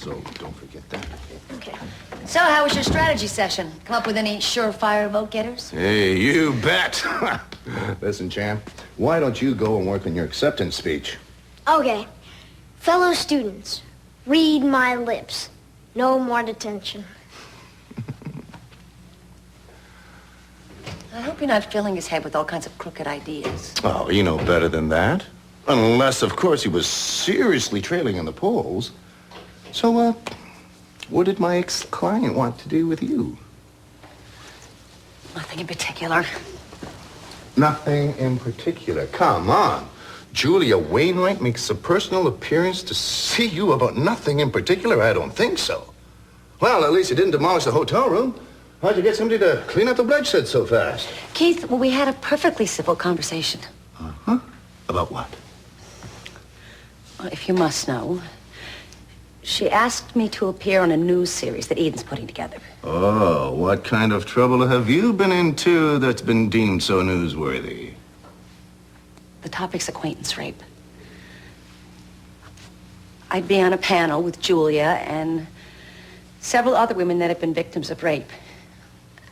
so don't forget that. Okay. So, how was your strategy session? Come up with any surefire vote-getters? Hey, you bet. Listen, champ, why don't you go and work on your acceptance speech? Okay. Fellow students, read my lips. No more detention. I hope you're not filling his head with all kinds of crooked ideas. Oh, you know better than that. Unless, of course, he was seriously trailing in the polls. So, what did my ex-client want to do with you? Nothing in particular. Nothing in particular. Come on. Julia Wainwright makes a personal appearance to see you about nothing in particular? I don't think so. Well, at least you didn't demolish the hotel room. How'd you get somebody to clean up the bloodshed so fast? Keith, well, we had a perfectly civil conversation. Uh-huh. About what? Well, if you must know, she asked me to appear on a news series that Eden's putting together. Oh, what kind of trouble have you been into that's been deemed so newsworthy? The topic's acquaintance rape. I'd be on a panel with Julia and several other women that have been victims of rape.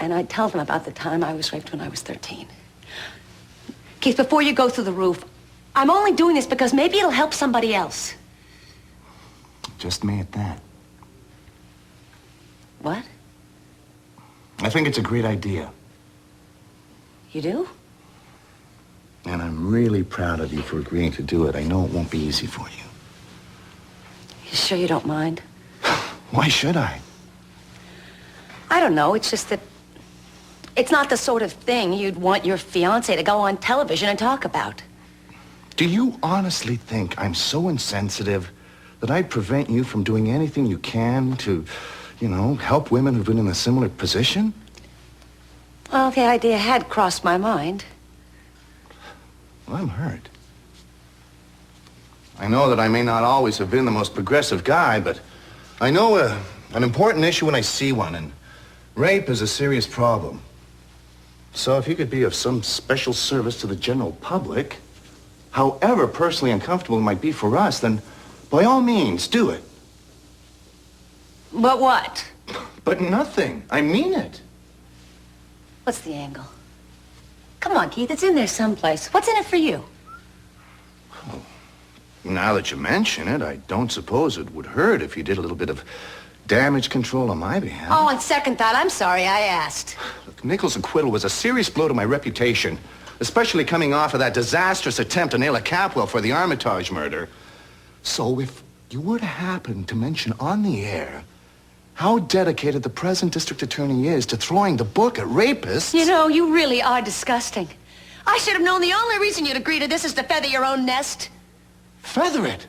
And I'd tell them about the time I was raped when I was 13. Keith, before you go through the roof, I'm only doing this because maybe it'll help somebody else. Just me at that. What? I think it's a great idea. You do? And I'm really proud of you for agreeing to do it. I know it won't be easy for you. You sure you don't mind? Why should I? I don't know. It's just that it's not the sort of thing you'd want your fiancé to go on television and talk about. Do you honestly think I'm so insensitive that I'd prevent you from doing anything you can to, help women who've been in a similar position? Well, the idea had crossed my mind. Well, I'm hurt. I know that I may not always have been the most progressive guy, but I know an important issue when I see one, and rape is a serious problem. So if you could be of some special service to the general public, however personally uncomfortable it might be for us, then by all means, do it. But what? But nothing. I mean it. What's the angle? Come on, Keith, it's in there someplace. What's in it for you? Oh, now that you mention it, I don't suppose it would hurt if you did a little bit of damage control on my behalf. Oh, on second thought, I'm sorry I asked. Look, Nichols' acquittal was a serious blow to my reputation, especially coming off of that disastrous attempt to nail a Capwell for the Armitage murder. So if you were to happen to mention on the air how dedicated the present district attorney is to throwing the book at rapists... You know, you really are disgusting. I should have known the only reason you'd agree to this is to feather your own nest. Feather it?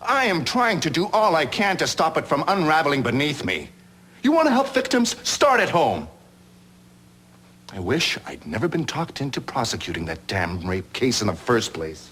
I am trying to do all I can to stop it from unraveling beneath me. You want to help victims? Start at home. I wish I'd never been talked into prosecuting that damn rape case in the first place.